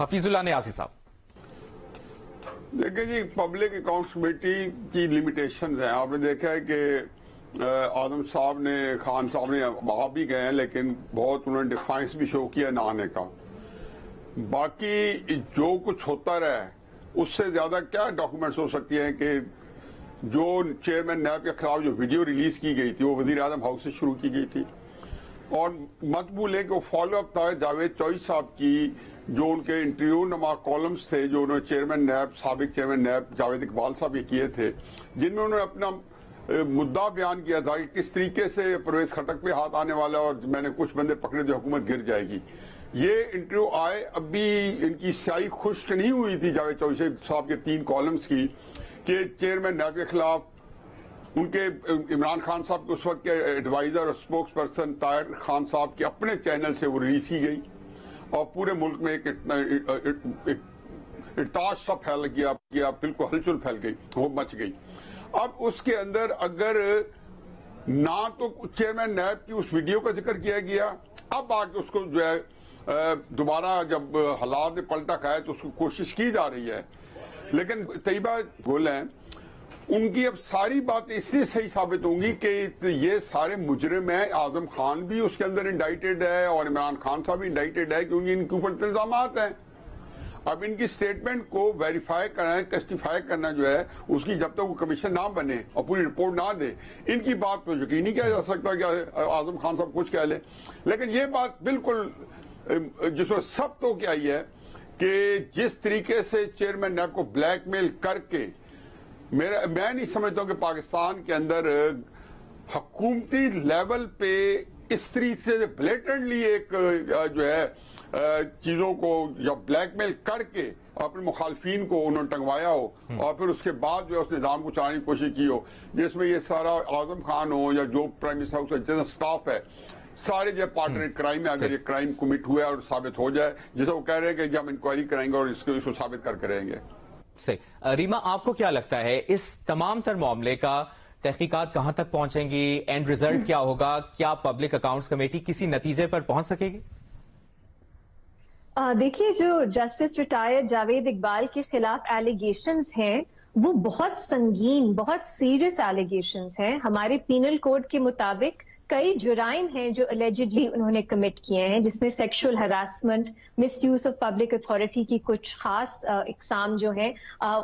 حفیظ اللہ نیازی صاحب. دیکھیں جی، public accounts committee کی لمیٹیشنز ہیں. آپ نے دیکھا ہے کہ اعظم صاحب نے، خان صاحب نے آپ بھی گئے ہیں، لیکن بہت انہوں نے ڈیفائنس بھی شو کیا نہ آنے کا. باقی جو کچھ ہوتا رہا ہے اس سے زیادہ کیا ڈاکومنٹس ہو سکتی ہیں کہ جو چیئرمین نیب کے خلاف جو ویڈیو ریلیز کی گئی تھی وہ وزیر اعظم ہاؤس سے شروع کی گئی تھی، اور مت بھولیں کہ وہ فالو اپ تھا جاوید چوئی صاحب کی، جو ان کے انٹرویو نما کالمز تھے جو انہوں نے چیئرمین نیب، سابق چیئرمین نیب جاوید اقبال صاحب یہ کیے تھے، جن میں انہوں نے اپنا مدعا بیان کیا تھا کہ کس طریقے سے پرویز خٹک پہ ہاتھ آنے والا اور میں نے کچھ بندے پکڑے جو حکومت گر جائے گی. یہ انٹرویو آئے، اب بھی ان کی سیاہی خشک نہیں ہوئی تھی جاوید چوئی صاحب کے 3 کالمز کی، کہ چیئرمین نیب کے خلاف ان کے عمران خان صاحب کے اس وقت کے ایڈوائزر اور سپوکس پرسن طاہر خان صاحب کے اپنے چینل سے وہ ریلیز کی گئی، اور پورے ملک میں ایک ارتاش سا پھیل گیا، بالکل ہلچل پھیل گئی، وہ مچ گئی. اب اس کے اندر اگر نہ تو چیئرمین نیب کی اس ویڈیو کا ذکر کیا گیا، اب آ کے اس کو جو ہے دوبارہ جب حالات نے پلٹا کھایا تو اس کو کوشش کی جا رہی ہے. لیکن طیبہ گل ہیں، ان کی اب ساری باتیں اس لیے صحیح ثابت ہوں گی کہ یہ سارے مجرم ہیں. اعظم خان بھی اس کے اندر انڈائٹڈ ہے اور عمران خان صاحب بھی انڈائٹڈ ہے، کیونکہ ان کے اوپر الزامات ہیں. اب ان کی سٹیٹمنٹ کو ویریفائی کرنا، ٹیسٹیفائی کرنا جو ہے، اس کی جب تک وہ کمیشن نہ بنے اور پوری رپورٹ نہ دے، ان کی بات پہ یقین نہیں کیا جا سکتا کہ اعظم خان صاحب کچھ کہہ لیں. لیکن یہ بات بالکل جس میں سب تو کیا ہی ہے کہ جس طریقے سے چیئرمین نیب کو بلیک میل کر کے، میں نہیں سمجھتا ہوں کہ پاکستان کے اندر حکومتی لیول پہ اس طریقے سے بلیٹنٹلی ایک جو ہے چیزوں کو یا بلیک میل کر کے اپنے مخالفین کو انہوں نے ٹنگوایا ہو، اور پھر اس کے بعد جو ہے اس نظام کو چلانے کی کوشش کی ہو، جس میں یہ سارا اعظم خان ہو یا جو پرائم منسٹر ہاؤس کا جنرل سٹاف ہے، سارے جو پارٹنر کرائم میں اگر یہ کرائم کمٹ ہوا ہے اور ثابت ہو جائے، جسے وہ کہہ رہے ہیں کہ ہم انکوائری کریں گے اور اس کو ثابت کر کے رہیں گے. صحیح. ریما، آپ کو کیا لگتا ہے اس تمام تر معاملے کا تحقیقات کہاں تک پہنچیں گی؟ اینڈ ریزلٹ کیا ہوگا؟ کیا پبلک اکاؤنٹس کمیٹی کسی نتیجے پر پہنچ سکے گی؟ دیکھیے، جو جسٹس ریٹائرڈ جاوید اقبال کے خلاف ایلیگیشنز ہیں وہ بہت سنگین، بہت سیریس ایلیگیشنز ہیں. ہمارے پینل کوڈ کے مطابق کئی جرائم ہیں جو الیجڈلی انہوں نے کمٹ کیے ہیں، جس میں sexual harassment, miss use of public authority کی کچھ خاص اقسام جو ہیں،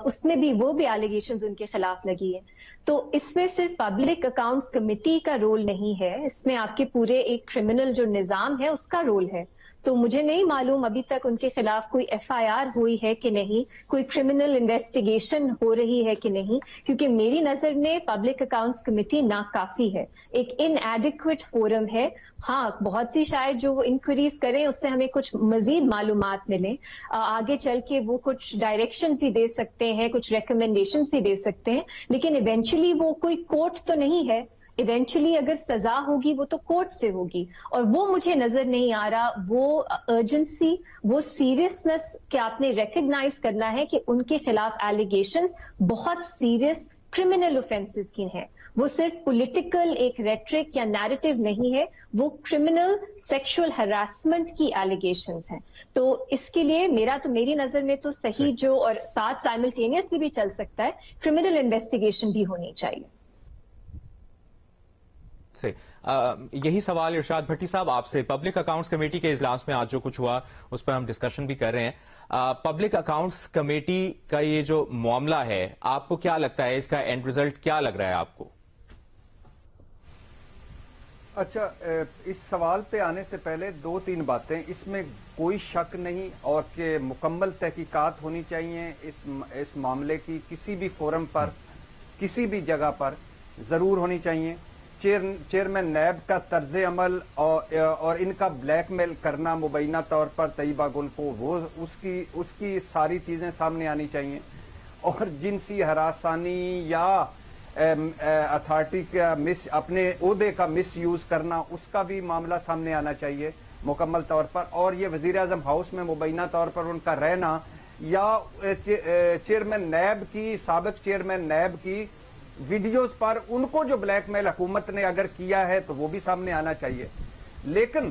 اس میں بھی وہ بھی ایلیگیشنز ان کے خلاف لگی ہیں. تو اس میں صرف پبلک اکاؤنٹس کمیٹی کا رول نہیں ہے، اس میں آپ کے پورے ایک کرمنل جو نظام ہے اس کا رول ہے. تو مجھے نہیں معلوم ابھی تک ان کے خلاف کوئی ایف آئی آر ہوئی ہے کہ نہیں، کوئی کرمنل انویسٹیگیشن ہو رہی ہے کہ نہیں، کیونکہ میری نظر میں پبلک اکاؤنٹس کمیٹی ناکافی ہے، ایک ان ایڈیکویٹ فورم ہے. ہاں، بہت سی شاید جو وہ انکوائریز کریں اس سے ہمیں کچھ مزید معلومات ملیں، آگے چل کے وہ کچھ ڈائریکشن بھی دے سکتے ہیں، کچھ ریکمنڈیشنز بھی دے سکتے ہیں، لیکن ایونچولی وہ کوئی کورٹ تو نہیں ہے. ایونچولی اگر سزا ہوگی وہ تو کورٹ سے ہوگی، اور وہ مجھے نظر نہیں آ رہا وہ ارجنسی، وہ سیریسنس کہ آپ نے ریکگنائز کرنا ہے کہ ان کے خلاف ایلیگیشنز بہت سیریس کرمنل اوفینسز کی ہیں. وہ صرف پولیٹیکل ایک ریٹرک یا نیریٹو نہیں ہے، وہ کرمنل سیکشل ہراسمنٹ کی ایلیگیشنز ہیں. تو اس کے لیے میری نظر میں تو صحیح جو، اور ساتھ سائملٹینیسلی بھی چل سکتا ہے، کرمنل انویسٹیگیشن بھی ہونی چاہیے. یہی سوال ارشاد بھٹی صاحب آپ سے. پبلک اکاؤنٹس کمیٹی کے اجلاس میں آج جو کچھ ہوا اس پر ہم ڈسکشن بھی کر رہے ہیں. پبلک اکاؤنٹس کمیٹی کا یہ جو معاملہ ہے، آپ کو کیا لگتا ہے اس کا اینڈ ریزلٹ کیا لگ رہا ہے آپ کو؟ اچھا، اس سوال پہ آنے سے پہلے 2-3 باتیں. اس میں کوئی شک نہیں اور کہ مکمل تحقیقات ہونی چاہیے اس معاملے کی، کسی بھی فورم پر، کسی بھی جگہ پر ضرور ہونی چاہیے. چیئرمین نیب کا طرز عمل اور ان کا بلیک میل کرنا مبینہ طور پر طیبہ گل کو، وہ اس کی ساری چیزیں سامنے آنی چاہیے. اور جنسی ہراسانی یا اتھارٹی کا اپنے عہدے کا مس یوز کرنا، اس کا بھی معاملہ سامنے آنا چاہیے مکمل طور پر. اور یہ وزیر اعظم ہاؤس میں مبینہ طور پر ان کا رہنا، یا چیئرمین نیب کی، سابق چیئرمین نیب کی ویڈیوز پر ان کو جو بلیک میل حکومت نے اگر کیا ہے تو وہ بھی سامنے آنا چاہیے. لیکن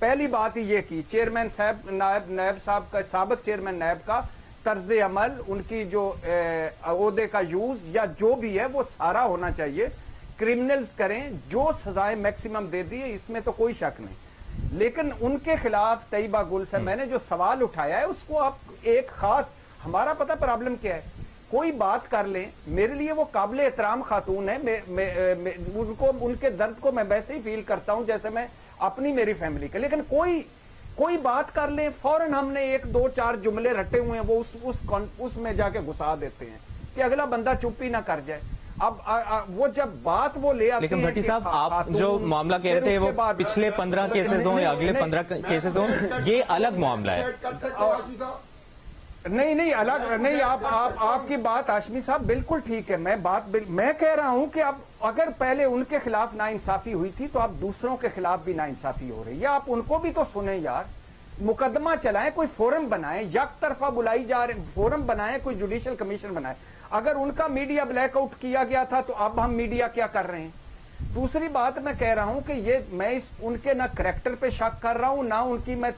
پہلی بات ہی یہ کی چیئرمین صاحب نائب صاحب کا سابق چیئرمین نائب کا طرز عمل ان کی جو عہدے کا یوز یا جو بھی ہے وہ سارا ہونا چاہیے. کرمنلز کریں جو سزائیں میکسیمم دے دی اس میں تو کوئی شک نہیں, لیکن ان کے خلاف طیبہ گل سے میں نے جو سوال اٹھایا ہے اس کو آپ ایک خاص ہمارا پتہ پرابلم کیا ہے, کوئی بات کر لیں میرے لیے وہ قابل احترام خاتون ہے, ان کے درد کو میں ویسے ہی فیل کرتا ہوں جیسے میں اپنی میری فیملی کا, لیکن کوئی بات کر لیں فوراً ہم نے 1-2-4 جملے رٹے ہوئے ہیں وہ اس میں جا کے گھسا دیتے ہیں کہ اگلا بندہ چپ ہی نہ کر جائے. اب وہ جب بات وہ لے آتے ہیں. لیکن بھٹی صاحب آپ جو معاملہ کہہ رہے تھے وہ پچھلے 15 کیسز ہوں یا اگلے 15 کیسز ہوں, یہ الگ معاملہ ہے. نہیں الگ نہیں, آپ کی بات ہاشمی صاحب بالکل ٹھیک ہے. میں کہہ رہا ہوں کہ اب اگر پہلے ان کے خلاف ناانصافی ہوئی تھی تو اب دوسروں کے خلاف بھی ناانصافی ہو رہی ہے. آپ ان کو بھی تو سنیں یار, مقدمہ چلائیں, کوئی فورم بنائیں, یک طرفہ بلائی جا رہے فورم بنائیں, کوئی جوڈیشل کمیشن بنائیں. اگر ان کا میڈیا بلیک آؤٹ کیا گیا تھا تو اب ہم میڈیا کیا کر رہے ہیں. دوسری بات میں کہہ رہا ہوں کہ میں ان کے نہ کریکٹر پہ شک کر رہا ہوں نہ ان کی میں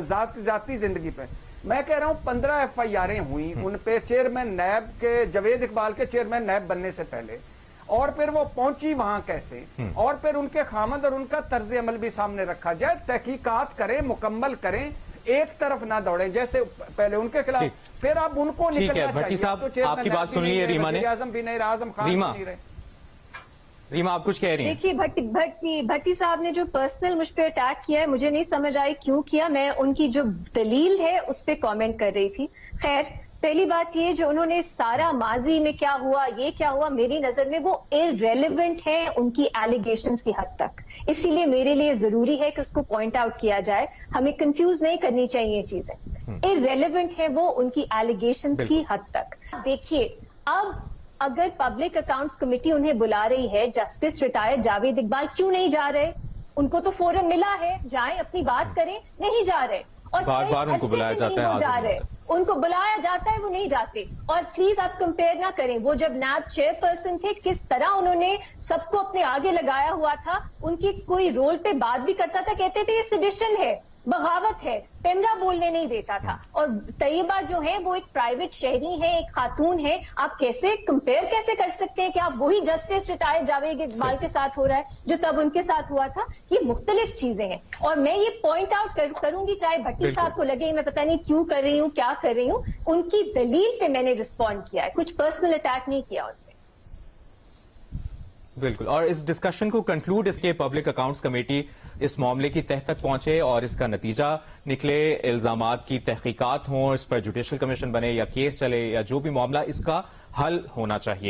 ذاتی زندگی پہ. میں کہہ رہا ہوں 15 FIRیں ہوئی ان پہ چیئرمین نیب کے جاوید اقبال کے چیئرمین نیب بننے سے پہلے, اور پھر وہ پہنچی وہاں کیسے, اور پھر ان کے خامد اور ان کا طرز عمل بھی سامنے رکھا جائے. تحقیقات کریں, مکمل کریں, ایک طرف نہ دوڑیں جیسے پہلے ان کے خلاف. پھر اب ان کو نکلنا چاہیے. بھٹی صاحب آپ کی بات سن لی ہے ریما نے. ریما آپ کچھ کہہ رہی ہیں. دیکھیے بھٹی صاحب نے جو پرسنل مجھ پہ اٹیک کیا ہے مجھے نہیں سمجھ آئی کیوں کیا. میں ان کی جو دلیل ہے اس پہ کامنٹ کر رہی تھی. خیر پہلی بات یہ جو انہوں نے سارا ماضی میں کیا ہوا یہ کیا ہوا, میری نظر میں وہ irrelevant ہے ان کی ایلیگیشنز کی حد تک, اسی لیے میرے لیے ضروری ہے کہ اس کو پوائنٹ آؤٹ کیا جائے. ہمیں کنفیوز نہیں کرنی چاہیے یہ چیزیں. irrelevant ہے وہ ان کی ایلیگیشنز کی حد تک. دیکھیے اب اگر پبلک اکاؤنٹس کمیٹی انہیں بلا رہی ہے, جسٹس ریٹائرڈ جاوید اقبال کیوں نہیں جا رہے؟ ان کو تو فورم ملا ہے, جائیں اپنی بات کریں, نہیں جا رہے. اور بار ان کو بلایا جاتا ہے, ان کو بلایا جاتا ہے وہ نہیں جاتے. اور پلیز آپ کمپیئر نہ کریں, وہ جب نیب چیئر پرسن تھے کس طرح انہوں نے سب کو اپنے آگے لگایا ہوا تھا. ان کی کوئی رول پہ بات بھی کرتا تھا, کہتے تھے یہ سیڈیشن ہے, بغاوت ہے, پیمرا بولنے نہیں دیتا تھا. اور طیبہ جو ہے وہ ایک پرائیویٹ شہری ہے, ایک خاتون ہے. آپ کیسے کمپیئر کیسے کر سکتے ہیں کہ آپ وہی جسٹس ریٹائرڈ جاوید اقبال کے ساتھ ہو رہا ہے جو تب ان کے ساتھ ہوا تھا؟ یہ مختلف چیزیں ہیں. اور میں یہ پوائنٹ آؤٹ کروں گی, چاہے بھٹی صاحب کو لگے میں پتہ نہیں کیوں کر رہی ہوں کیا کر رہی ہوں, ان کی دلیل پہ میں نے رسپونڈ کیا ہے, کچھ پرسنل اٹیک نہیں کیا. بالکل. اور اس ڈسکشن کو کنکلوڈ اس کے پبلک اکاؤنٹس کمیٹی اس معاملے کی تہ تک پہنچے اور اس کا نتیجہ نکلے, الزامات کی تحقیقات ہوں, اس پر جوڈیشل کمیشن بنے یا کیس چلے یا جو بھی معاملہ, اس کا حل ہونا چاہیے.